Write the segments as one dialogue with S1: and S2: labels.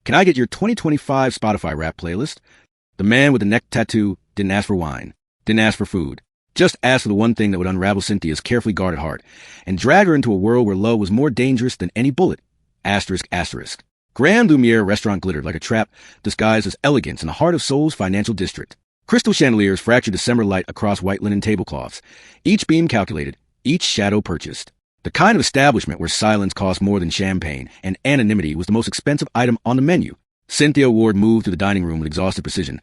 S1: Can I get your 2025 Spotify rap playlist? The man with the neck tattoo didn't ask for wine, didn't ask for food, just asked for the one thing that would unravel Cynthia's carefully guarded heart and drag her into a world where love was more dangerous than any bullet. Asterisk, asterisk. Grand Lumiere restaurant glittered like a trap disguised as elegance in the heart of Seoul's financial district. Crystal chandeliers fractured December light across white linen tablecloths, each beam calculated, each shadow purchased. The kind of establishment where silence cost more than champagne and anonymity was the most expensive item on the menu. Cynthia Ward moved through the dining room with exhausted precision,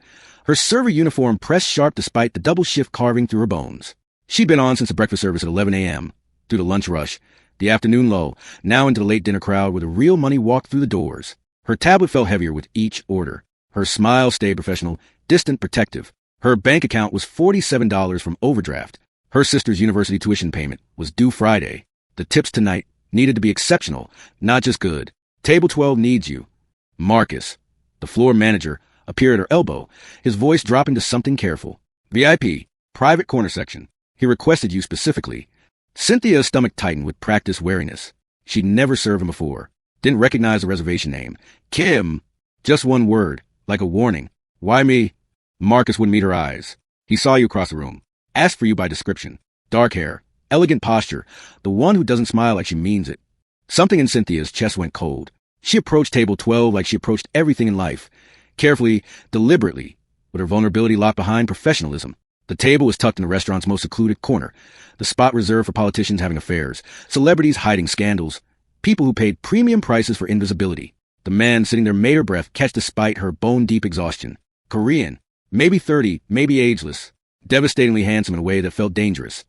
S1: her server uniform pressed sharp despite the double shift carving through her bones. She'd been on since the breakfast service at 11 a.m., through the lunch rush, the afternoon lull, now into the late dinner crowd where the real money walked through the doors. Her tablet felt heavier with each order. Her smile stayed professional, distant, protective. Her bank account was $47 from overdraft. Her sister's university tuition payment was due Friday. The tips tonight needed to be exceptional, not just good. Table 12 needs you. Marcus, the floor manager, appeared at her elbow, his voice dropping to something careful. VIP, private corner section. He requested you specifically. Cynthia's stomach tightened with practiced wariness. She'd never served him before. Didn't recognize the reservation name. Kim. Just one word, like a warning. Why me? Marcus wouldn't meet her eyes. He saw you across the room. Asked for you by description. Dark hair, elegant posture, the one who doesn't smile like she means it. Something in Cynthia's chest went cold. She approached table 12 like she approached everything in life. Carefully, deliberately, with her vulnerability locked behind professionalism. The table was tucked in the restaurant's most secluded corner, the spot reserved for politicians having affairs, celebrities hiding scandals, people who paid premium prices for invisibility. The man sitting there made her breath catch despite her bone-deep exhaustion. Korean, maybe 30, maybe ageless, devastatingly handsome in a way that felt dangerous.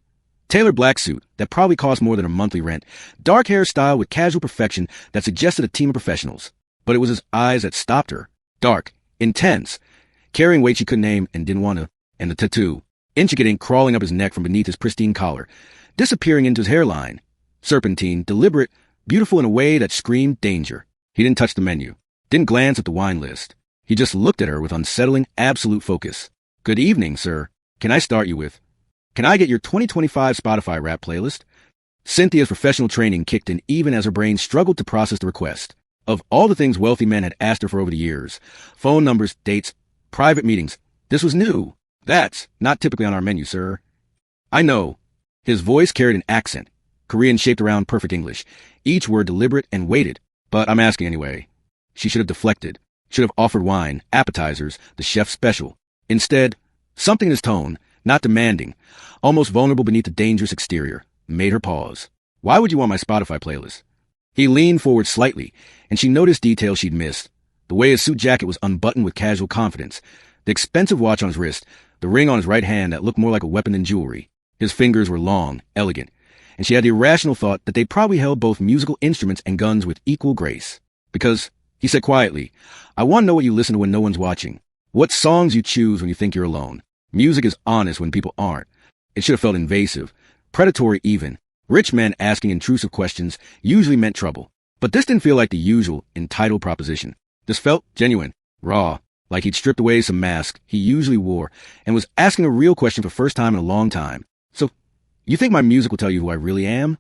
S1: Tailored black suit that probably cost more than her monthly rent, dark hairstyle with casual perfection that suggested a team of professionals. But it was his eyes that stopped her. Dark, intense, carrying weight she couldn't name and didn't want to, and the tattoo. Intricate ink crawling up his neck from beneath his pristine collar, disappearing into his hairline. Serpentine, deliberate, beautiful in a way that screamed danger. He didn't touch the menu, didn't glance at the wine list. He just looked at her with unsettling, absolute focus. Good evening, sir. Can I start you with? Can I get your 2025 Spotify rap playlist? Cynthia's professional training kicked in even as her brain struggled to process the request. Of all the things wealthy men had asked her for over the years, phone numbers, dates, private meetings, this was new. That's not typically on our menu, sir. I know. His voice carried an accent, Korean shaped around perfect English, each word deliberate and weighted. But I'm asking anyway. She should have deflected, should have offered wine, appetizers, the chef's special. Instead, something in his tone, not demanding, almost vulnerable beneath the dangerous exterior, made her pause. Why would you want my Spotify playlist? He leaned forward slightly, and she noticed details she'd missed. The way his suit jacket was unbuttoned with casual confidence, the expensive watch on his wrist, the ring on his right hand that looked more like a weapon than jewelry. His fingers were long, elegant, and she had the irrational thought that they probably held both musical instruments and guns with equal grace. Because, he said quietly, I want to know what you listen to when no one's watching. What songs you choose when you think you're alone. Music is honest when people aren't. It should have felt invasive, predatory even. Rich men asking intrusive questions usually meant trouble. But this didn't feel like the usual, entitled proposition. This felt genuine, raw, like he'd stripped away some mask he usually wore and was asking a real question for the first time in a long time. So, you think my music will tell you who I really am?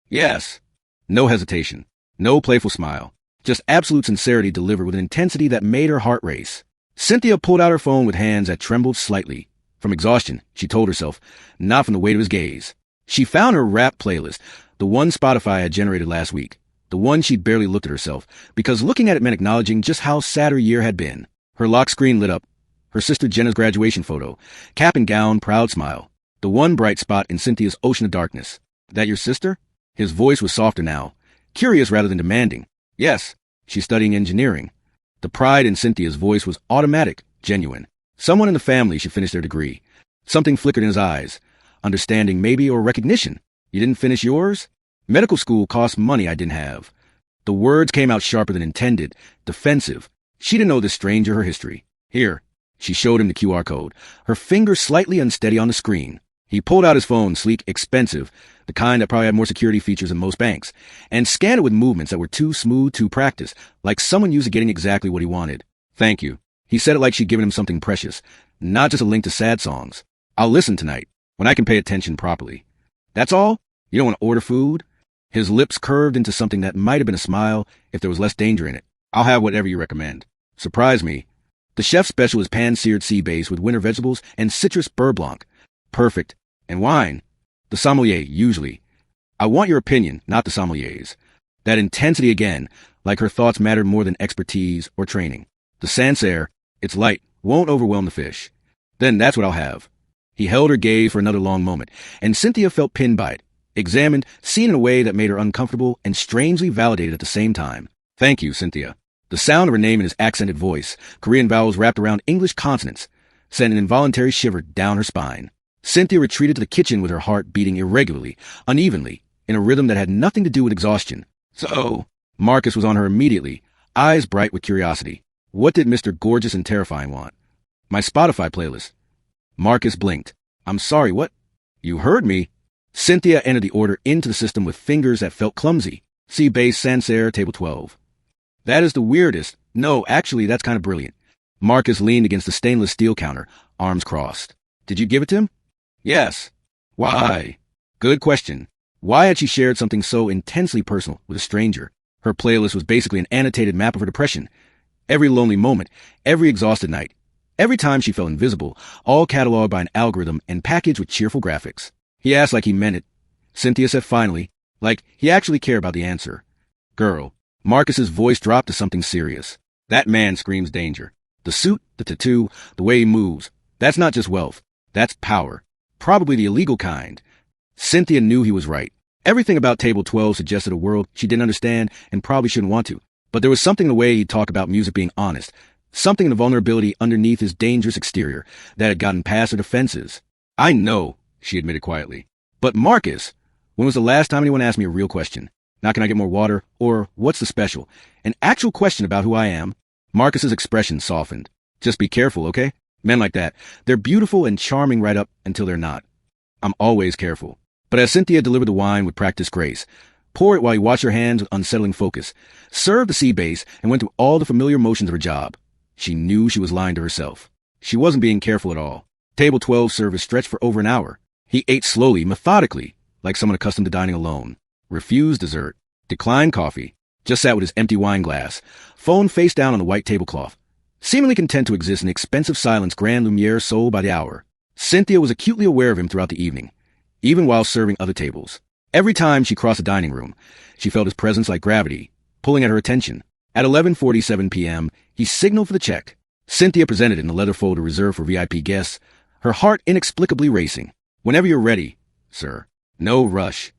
S1: Yes. No hesitation. No playful smile. Just absolute sincerity delivered with an intensity that made her heart race. Cynthia pulled out her phone with hands that trembled slightly. From exhaustion, she told herself, not from the weight of his gaze. She found her rap playlist, the one Spotify had generated last week. The one she'd barely looked at herself, because looking at it meant acknowledging just how sad her year had been. Her lock screen lit up. Her sister Jenna's graduation photo. Cap and gown, proud smile. The one bright spot in Cynthia's ocean of darkness. That your sister? His voice was softer now. Curious rather than demanding. Yes, she's studying engineering. The pride in Cynthia's voice was automatic, genuine. Someone in the family should finish their degree. Something flickered in his eyes. Understanding maybe, or recognition. You didn't finish yours? Medical school cost money I didn't have. The words came out sharper than intended, defensive. She didn't know this stranger her history. Here. She showed him the QR code, her finger slightly unsteady on the screen. He pulled out his phone, sleek, expensive, the kind that probably had more security features than most banks, and scanned it with movements that were too smooth to practice, like someone used to getting exactly what he wanted. Thank you. He said it like she'd given him something precious, not just a link to sad songs. I'll listen tonight, when I can pay attention properly. That's all? You don't want to order food? His lips curved into something that might have been a smile if there was less danger in it. I'll have whatever you recommend. Surprise me. The chef's special is pan-seared sea bass with winter vegetables and citrus beurre blanc. Perfect. And wine. The sommelier, usually. I want your opinion, not the sommelier's. That intensity again, like her thoughts mattered more than expertise or training. The Sancerre, it's light, won't overwhelm the fish. Then that's what I'll have. He held her gaze for another long moment, and Cynthia felt pinned by it, examined, seen in a way that made her uncomfortable and strangely validated at the same time. Thank you, Cynthia. The sound of her name in his accented voice, Korean vowels wrapped around English consonants, sent an involuntary shiver down her spine. Cynthia retreated to the kitchen with her heart beating irregularly, unevenly, in a rhythm that had nothing to do with exhaustion. So, Marcus was on her immediately, eyes bright with curiosity. What did Mr. Gorgeous and Terrifying want? My Spotify playlist. Marcus blinked. I'm sorry, what? You heard me. Cynthia entered the order into the system with fingers that felt clumsy. Sea bass Sancerre, table 12. That is the weirdest. No, actually, that's kind of brilliant. Marcus leaned against the stainless steel counter, arms crossed. Did you give it to him? Yes. Why? Good question. Why had she shared something so intensely personal with a stranger? Her playlist was basically an annotated map of her depression. Every lonely moment, every exhausted night, every time she felt invisible, all cataloged by an algorithm and packaged with cheerful graphics. He asked like he meant it. Cynthia said finally, like he actually cared about the answer. Girl. Marcus's voice dropped to something serious. That man screams danger. The suit, the tattoo, the way he moves. That's not just wealth. That's power. Probably the illegal kind. Cynthia knew he was right. Everything about Table 12 suggested a world she didn't understand and probably shouldn't want to. But there was something in the way he'd talk about music being honest. Something in the vulnerability underneath his dangerous exterior that had gotten past her defenses. I know, she admitted quietly. But Marcus, when was the last time anyone asked me a real question? Not can I get more water? Or what's the special? An actual question about who I am? Marcus's expression softened. Just be careful, okay? Men like that, they're beautiful and charming right up until they're not. I'm always careful. But as Cynthia delivered the wine with practiced grace, poured it while he watched her hands with unsettling focus, served the sea bass, and went through all the familiar motions of her job, she knew she was lying to herself. She wasn't being careful at all. Table 12 service stretched for over an hour. He ate slowly, methodically, like someone accustomed to dining alone. Refused dessert. Declined coffee. Just sat with his empty wine glass, phone face down on the white tablecloth, seemingly content to exist in the expensive silence Grand Lumiere sold by the hour. Cynthia was acutely aware of him throughout the evening, even while serving other tables. Every time she crossed the dining room, she felt his presence like gravity, pulling at her attention. At 11:47 p.m., he signaled for the check. Cynthia presented it in a leather folder reserved for VIP guests, her heart inexplicably racing. Whenever you're ready, sir. No rush.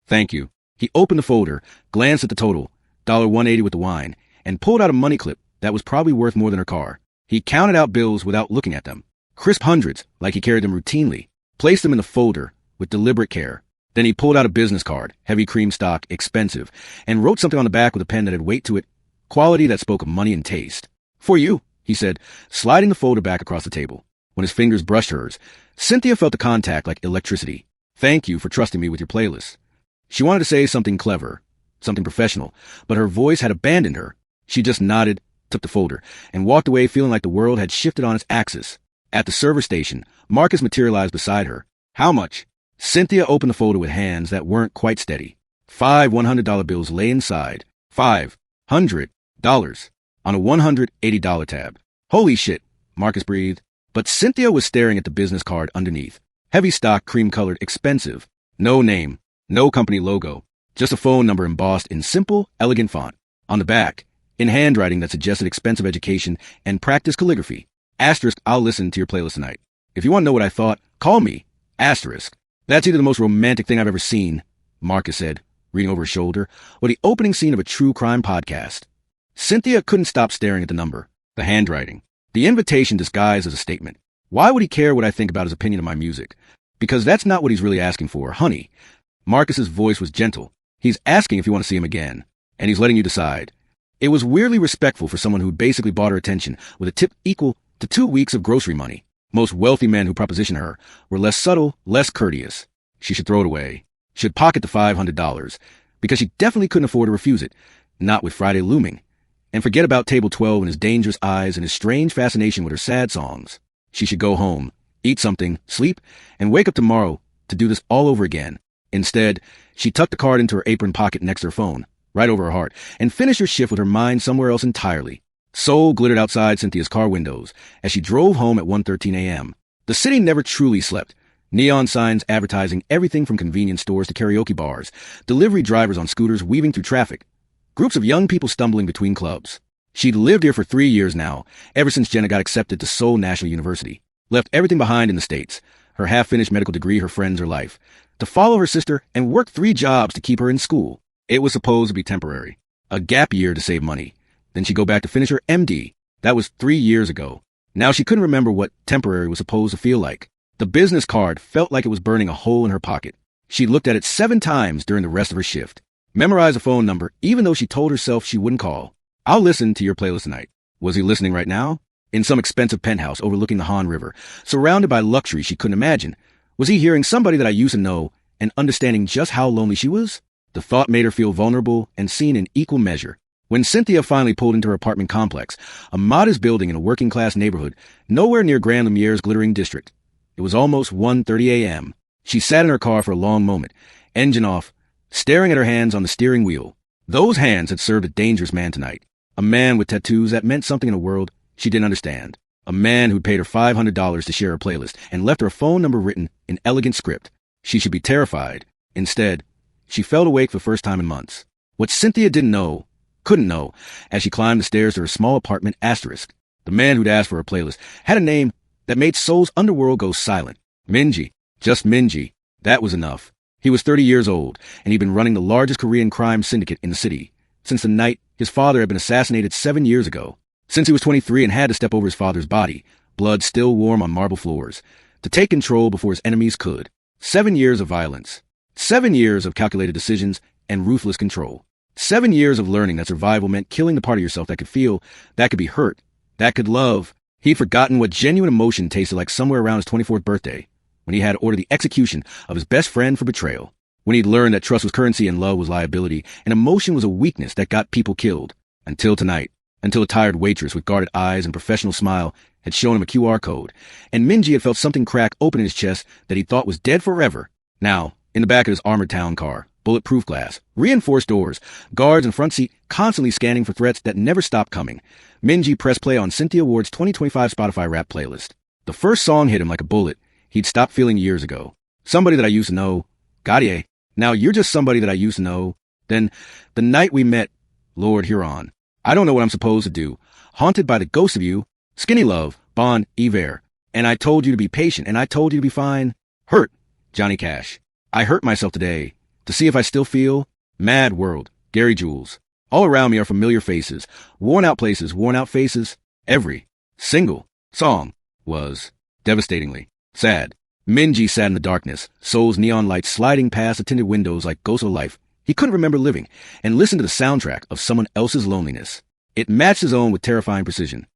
S1: Thank you. He opened the folder, glanced at the total, $180 with the wine, and pulled out a money clip that was probably worth more than her car. He counted out bills without looking at them. Crisp hundreds, like he carried them routinely, placed them in the folder with deliberate care. Then he pulled out a business card, heavy cream stock, expensive, and wrote something on the back with a pen that had weight to it, quality that spoke of money and taste. For you, he said, sliding the folder back across the table. When his fingers brushed hers, Cynthia felt the contact like electricity. Thank you for trusting me with your playlist. She wanted to say something clever, something professional, but her voice had abandoned her. She just nodded, took the folder, and walked away feeling like the world had shifted on its axis. At the server station, Marcus materialized beside her. How much? Cynthia opened the folder with hands that weren't quite steady. 5 $100 bills lay inside. $500 on a $180 tab. Holy shit, Marcus breathed. But Cynthia was staring at the business card underneath. Heavy stock, cream-colored, expensive. No name, no company logo. Just a phone number embossed in simple, elegant font. On the back, in handwriting that suggested expensive education and practice calligraphy. Asterisk, I'll listen to your playlist tonight. If you want to know what I thought, call me. Asterisk. That's either the most romantic thing I've ever seen, Marcus said, reading over his shoulder, or the opening scene of a true crime podcast. Cynthia couldn't stop staring at the number, the handwriting, the invitation disguised as a statement. Why would he care what I think about his opinion of my music? Because that's not what he's really asking for, honey. Marcus's voice was gentle. He's asking if you want to see him again, and he's letting you decide. It was weirdly respectful for someone who basically bought her attention with a tip equal to 2 weeks of grocery money. Most wealthy men who propositioned her were less subtle, less courteous. She should throw it away. Should pocket the $500, because she definitely couldn't afford to refuse it, not with Friday looming. And forget about Table 12 and his dangerous eyes and his strange fascination with her sad songs. She should go home, eat something, sleep, and wake up tomorrow to do this all over again. Instead, she tucked the card into her apron pocket next to her phone. right over her heart, and finished her shift with her mind somewhere else entirely. Soul glittered outside Cynthia's car windows as she drove home at 1:13 a.m. The city never truly slept. Neon signs advertising everything from convenience stores to karaoke bars, delivery drivers on scooters weaving through traffic, groups of young people stumbling between clubs. She'd lived here for 3 years now, ever since Jenna got accepted to Seoul National University. Left everything behind in the States, her half-finished medical degree, her friends, her life, to follow her sister and work 3 jobs to keep her in school. It was supposed to be temporary. A gap year to save money. Then she'd go back to finish her MD. That was 3 years ago. Now she couldn't remember what temporary was supposed to feel like. The business card felt like it was burning a hole in her pocket. She looked at it 7 times during the rest of her shift. Memorized a phone number, even though she told herself she wouldn't call. I'll listen to your playlist tonight. Was he listening right now? In some expensive penthouse overlooking the Han River, surrounded by luxury she couldn't imagine. Was he hearing somebody that I used to know and understanding just how lonely she was? The thought made her feel vulnerable and seen in equal measure. When Cynthia finally pulled into her apartment complex, a modest building in a working-class neighborhood, nowhere near Grand Lumiere's glittering district, it was almost 1:30 a.m. She sat in her car for a long moment, engine off, staring at her hands on the steering wheel. Those hands had served a dangerous man tonight. A man with tattoos that meant something in a world she didn't understand. A man who'd paid her $500 to share her playlist and left her a phone number written in elegant script. She should be terrified. Instead, she felt awake for the first time in months. What Cynthia couldn't know, as she climbed the stairs to her small apartment, asterisk. The man who'd asked for her playlist had a name that made Seoul's underworld go silent. Minji. Just Minji. That was enough. He was 30 years old, and he'd been running the largest Korean crime syndicate in the city since the night his father had been assassinated 7 years ago. Since he was 23 and had to step over his father's body, blood still warm on marble floors, to take control before his enemies could. 7 years of violence. 7 years of calculated decisions and ruthless control. 7 years of learning that survival meant killing the part of yourself that could feel, that could be hurt, that could love. He'd forgotten what genuine emotion tasted like somewhere around his 24th birthday, when he had ordered the execution of his best friend for betrayal. When he'd learned that trust was currency and love was liability, and emotion was a weakness that got people killed. Until tonight. Until a tired waitress with guarded eyes and professional smile had shown him a QR code, and Minji had felt something crack open in his chest that he thought was dead forever. Now, in the back of his armored town car, bulletproof glass, reinforced doors, guards in front seat constantly scanning for threats that never stopped coming, Minji pressed play on Cynthia Ward's 2025 Spotify rap playlist. The first song hit him like a bullet he'd stopped feeling years ago. Somebody that I used to know. Gautier. Now you're just somebody that I used to know. Then, the night we met, Lord Huron. I don't know what I'm supposed to do. Haunted by the ghost of you. Skinny Love, Bon Iver. And I told you to be patient, and I told you to be fine. Hurt, Johnny Cash. I hurt myself today, to see if I still feel. Mad World, Gary Jules. All around me are familiar faces, worn out places, worn out faces. Every single song was devastatingly sad. Minji sat in the darkness, Seoul's neon lights sliding past the tinted windows like ghosts of life he couldn't remember living, and listened to the soundtrack of someone else's loneliness. It matched his own with terrifying precision.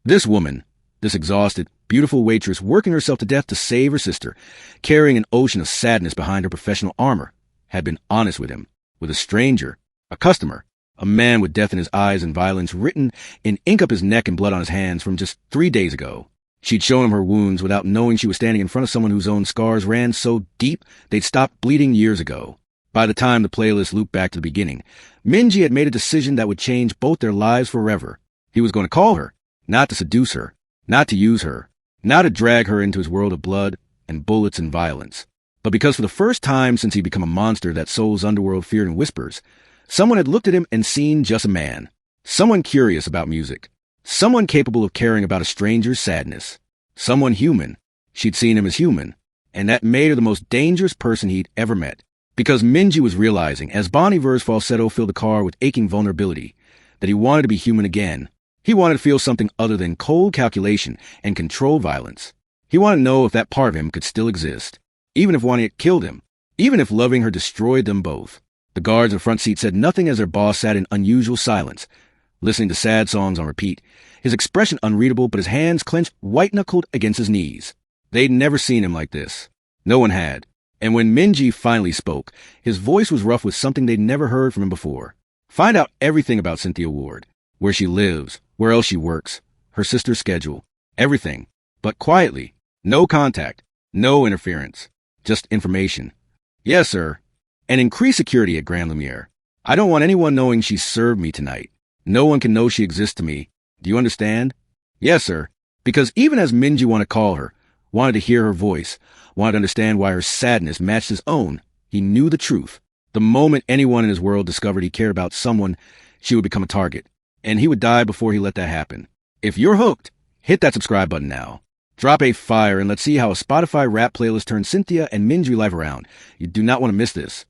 S1: This woman, this exhausted, beautiful waitress working herself to death to save her sister, carrying an ocean of sadness behind her professional armor, had been honest with him, with a stranger, a customer, a man with death in his eyes and violence written in ink up his neck and blood on his hands from just 3 days ago. She'd shown him her wounds without knowing she was standing in front of someone whose own scars ran so deep they'd stopped bleeding years ago. By the time the playlist looped back to the beginning, Minji had made a decision that would change both their lives forever. He was going to call her, not to seduce her, not to use her, not to drag her into his world of blood and bullets and violence. But because for the first time since he'd become a monster that Seoul's underworld feared in whispers, someone had looked at him and seen just a man. Someone curious about music. Someone capable of caring about a stranger's sadness. Someone human. She'd seen him as human, and that made her the most dangerous person he'd ever met. Because Minji was realizing, as Bon Iver's falsetto filled the car with aching vulnerability, that he wanted to be human again. He wanted to feel something other than cold calculation and controlled violence. He wanted to know if that part of him could still exist, even if wanting it killed him, even if loving her destroyed them both. The guards in the front seat said nothing as their boss sat in unusual silence, listening to sad songs on repeat, his expression unreadable but his hands clenched white-knuckled against his knees. They'd never seen him like this. No one had. And when Minji finally spoke, his voice was rough with something they'd never heard from him before. Find out everything about Cynthia Ward, where she lives, where else she works, her sister's schedule, everything. But quietly. No contact, no interference, just information. Yes, sir. And increase security at Grand Lumiere. I don't want anyone knowing she served me tonight. No one can know she exists to me. Do you understand? Yes, sir. Because even as Minji wanted to call her, wanted to hear her voice, wanted to understand why her sadness matched his own, he knew the truth. The moment anyone in his world discovered he cared about someone, she would become a target. And he would die before he let that happen. If you're hooked, hit that subscribe button now. Drop a fire and let's see how a Spotify rap playlist turns Cynthia and Minji life around. You do not want to miss this.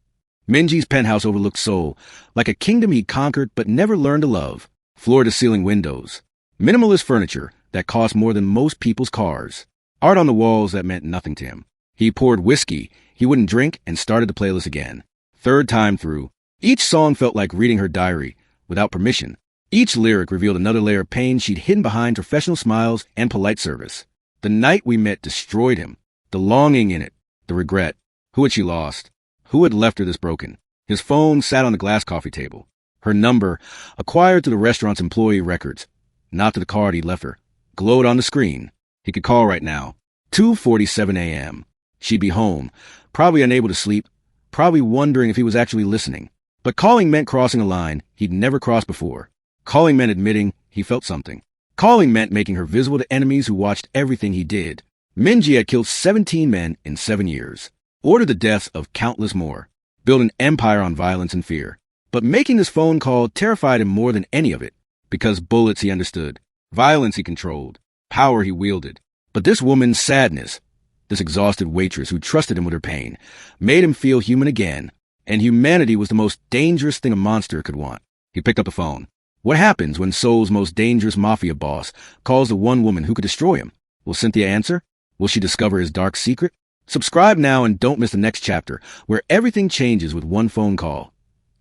S1: Minji's penthouse overlooked Seoul, like a kingdom he conquered but never learned to love. Floor-to-ceiling windows. Minimalist furniture that cost more than most people's cars. Art on the walls that meant nothing to him. He poured whiskey he wouldn't drink and started the playlist again. Third time through. Each song felt like reading her diary, without permission. Each lyric revealed another layer of pain she'd hidden behind professional smiles and polite service. The night we met destroyed him. The longing in it. The regret. Who had she lost? Who had left her this broken? His phone sat on the glass coffee table. Her number, acquired through the restaurant's employee records, not to the card he'd left her, glowed on the screen. He could call right now. 2:47 a.m. She'd be home, probably unable to sleep, probably wondering if he was actually listening. But calling meant crossing a line he'd never crossed before. Calling meant admitting he felt something. Calling meant making her visible to enemies who watched everything he did. Minji had killed 17 men in 7 years, ordered the deaths of countless more, built an empire on violence and fear. But making this phone call terrified him more than any of it, because bullets he understood, violence he controlled, power he wielded. But this woman's sadness, this exhausted waitress who trusted him with her pain, made him feel human again, and humanity was the most dangerous thing a monster could want. He picked up the phone. What happens when Seoul's most dangerous Mafia boss calls the one woman who could destroy him? Will Cynthia answer? Will she discover his dark secret? Subscribe now and don't miss the next chapter, where everything changes with one phone call.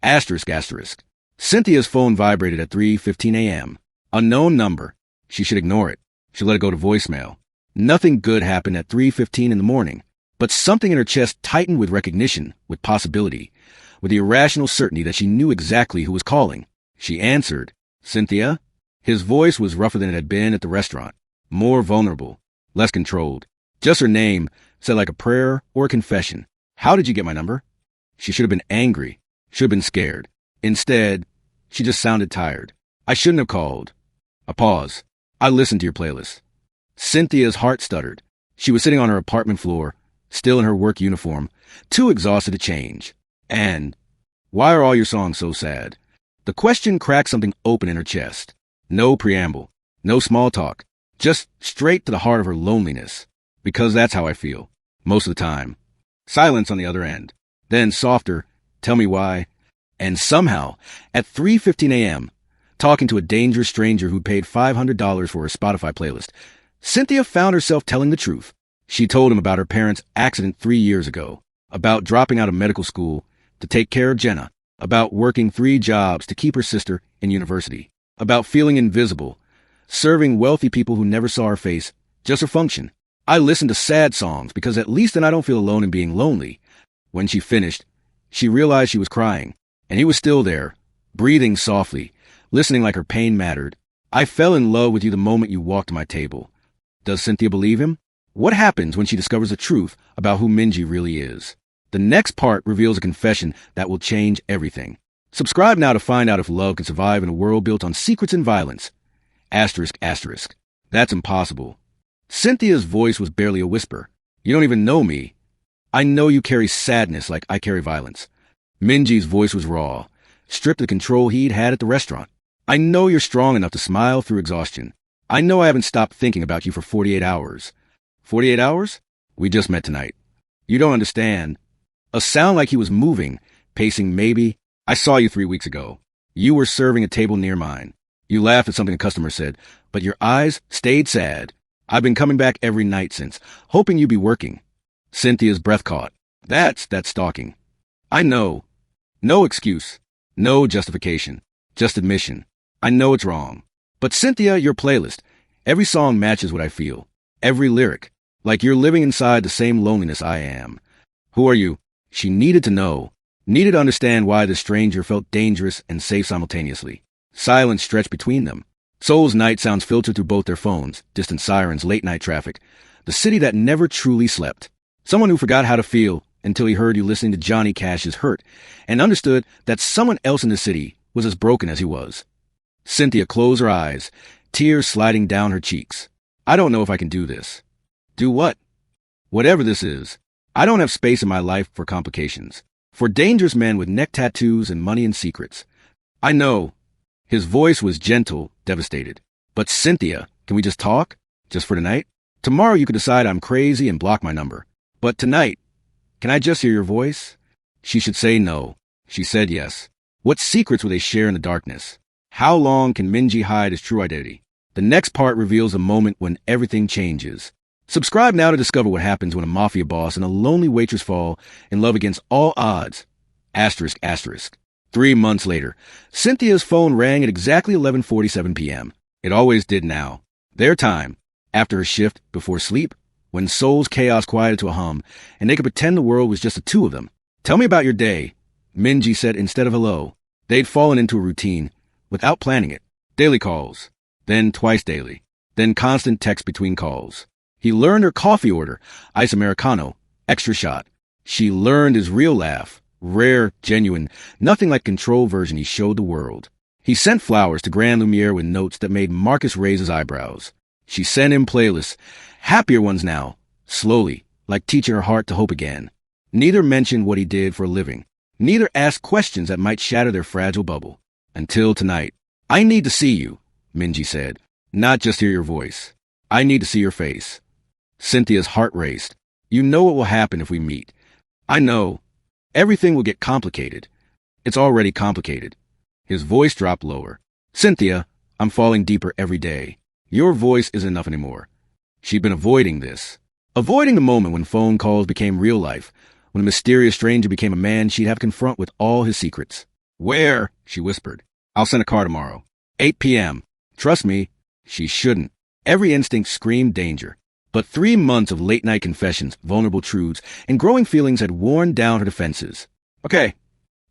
S1: Asterisk, asterisk. Cynthia's phone vibrated at 3:15 a.m. Unknown number. She should ignore it. She let it go to voicemail. Nothing good happened at 3:15 in the morning, but something in her chest tightened with recognition, with possibility, with the irrational certainty that she knew exactly who was calling. She answered. Cynthia? His voice was rougher than it had been at the restaurant, more vulnerable, less controlled. Just her name, said like a prayer or a confession. How did you get my number? She should have been angry, should have been scared. Instead, she just sounded tired. I shouldn't have called. A pause. I listened to your playlist. Cynthia's heart stuttered. She was sitting on her apartment floor, still in her work uniform, too exhausted to change. And, why are all your songs so sad? The question cracked something open in her chest. No preamble, no small talk, just straight to the heart of her loneliness. Because that's how I feel, most of the time. Silence on the other end. Then softer, tell me why. And somehow, at 3:15 a.m., talking to a dangerous stranger who paid $500 for her Spotify playlist, Cynthia found herself telling the truth. She told him about her parents' accident 3 years ago, about dropping out of medical school to take care of Jenna, about working 3 jobs to keep her sister in university, about feeling invisible, serving wealthy people who never saw her face, just her function. I listen to sad songs because at least then I don't feel alone in being lonely. When she finished, she realized she was crying, and he was still there, breathing softly, listening like her pain mattered. I fell in love with you the moment you walked to my table. Does Cynthia believe him? What happens when she discovers the truth about who Minji really is? The next part reveals a confession that will change everything. Subscribe now to find out if love can survive in a world built on secrets and violence. Asterisk, asterisk. That's impossible. Cynthia's voice was barely a whisper. You don't even know me. I know you carry sadness like I carry violence. Minji's voice was raw, stripped of the control he'd had at the restaurant. I know you're strong enough to smile through exhaustion. I know I haven't stopped thinking about you for 48 hours. 48 hours? We just met tonight. You don't understand. A sound like he was moving, pacing maybe. I saw you 3 weeks ago. You were serving a table near mine. You laughed at something a customer said, but your eyes stayed sad. I've been coming back every night since, hoping you'd be working. Cynthia's breath caught. That's stalking. I know. No excuse. No justification. Just admission. I know it's wrong. But Cynthia, your playlist, every song matches what I feel. Every lyric. Like you're living inside the same loneliness I am. Who are you? She needed to know. Needed to understand why the stranger felt dangerous and safe simultaneously. Silence stretched between them. Seoul's night sounds filtered through both their phones, distant sirens, late-night traffic. The city that never truly slept. Someone who forgot how to feel until he heard you listening to Johnny Cash's Hurt and understood that someone else in the city was as broken as he was. Cynthia closed her eyes, tears sliding down her cheeks. I don't know if I can do this. Do what? Whatever this is. I don't have space in my life for complications, for dangerous men with neck tattoos and money and secrets. I know. His voice was gentle, devastated. But Cynthia, can we just talk? Just for tonight? Tomorrow you could decide I'm crazy and block my number. But tonight, can I just hear your voice? She should say no. She said yes. What secrets will they share in the darkness? How long can Minji hide his true identity? The next part reveals the moment when everything changes. Subscribe now to discover what happens when a mafia boss and a lonely waitress fall in love against all odds. Asterisk, asterisk. 3 months later, Cynthia's phone rang at exactly 11:47 p.m. It always did now. Their time, after her shift, before sleep, when Seoul's chaos quieted to a hum, and they could pretend the world was just the two of them. Tell me about your day, Minji said instead of hello. They'd fallen into a routine, without planning it. Daily calls, then twice daily, then constant text between calls. He learned her coffee order, ice Americano, extra shot. She learned his real laugh, rare, genuine, nothing like control version he showed the world. He sent flowers to Grand Lumiere with notes that made Marcus raise his eyebrows. She sent him playlists, happier ones now, slowly, like teaching her heart to hope again. Neither mentioned what he did for a living. Neither asked questions that might shatter their fragile bubble. Until tonight. I need to see you, Minji said. Not just hear your voice. I need to see your face. Cynthia's heart raced. You know what will happen if we meet. I know. Everything will get complicated. It's already complicated. His voice dropped lower. Cynthia, I'm falling deeper every day. Your voice isn't enough anymore. She'd been avoiding this. Avoiding the moment when phone calls became real life, when a mysterious stranger became a man she'd have to confront with all his secrets. Where? She whispered. I'll send a car tomorrow. 8 p.m. Trust me, she shouldn't. Every instinct screamed danger. But 3 months of late-night confessions, vulnerable truths, and growing feelings had worn down her defenses. Okay.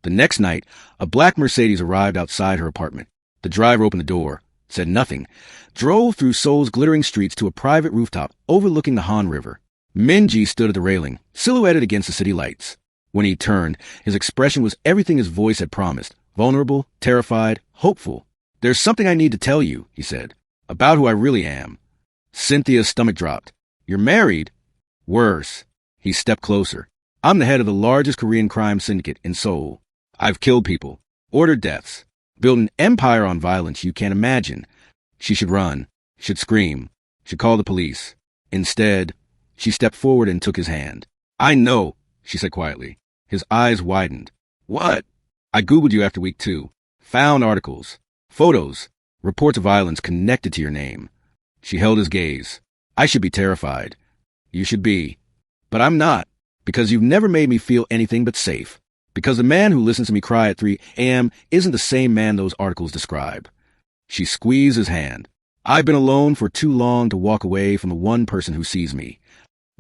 S1: The next night, a black Mercedes arrived outside her apartment. The driver opened the door, said nothing, drove through Seoul's glittering streets to a private rooftop overlooking the Han River. Minji stood at the railing, silhouetted against the city lights. When he turned, his expression was everything his voice had promised, vulnerable, terrified, hopeful. There's something I need to tell you, he said, about who I really am. Cynthia's stomach dropped. You're married? Worse. He stepped closer. I'm the head of the largest Korean crime syndicate in Seoul. I've killed people, ordered deaths, built an empire on violence you can't imagine. She should run, should scream, should call the police. Instead, she stepped forward and took his hand. I know, she said quietly. His eyes widened. What? I Googled you after week 2. Found articles, photos, reports of violence connected to your name. She held his gaze. I should be terrified. You should be. But I'm not, because you've never made me feel anything but safe. Because the man who listens to me cry at 3 a.m. isn't the same man those articles describe. She squeezed his hand. I've been alone for too long to walk away from the one person who sees me.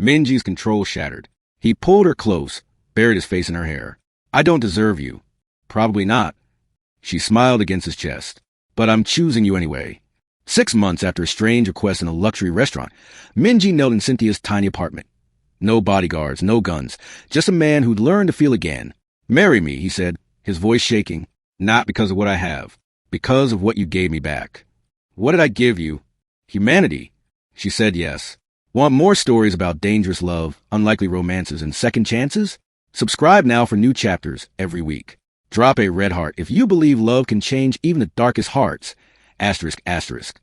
S1: Minji's control shattered. He pulled her close, buried his face in her hair. I don't deserve you. Probably not. She smiled against his chest. But I'm choosing you anyway. 6 months after a strange request in a luxury restaurant, Minji knelt in Cynthia's tiny apartment. No bodyguards, no guns, just a man who'd learned to feel again. Marry me, he said, his voice shaking. Not because of what I have, because of what you gave me back. What did I give you? Humanity. She said yes. Want more stories about dangerous love, unlikely romances, and second chances? Subscribe now for new chapters every week. Drop a red heart if you believe love can change even the darkest hearts. Asterisk, asterisk.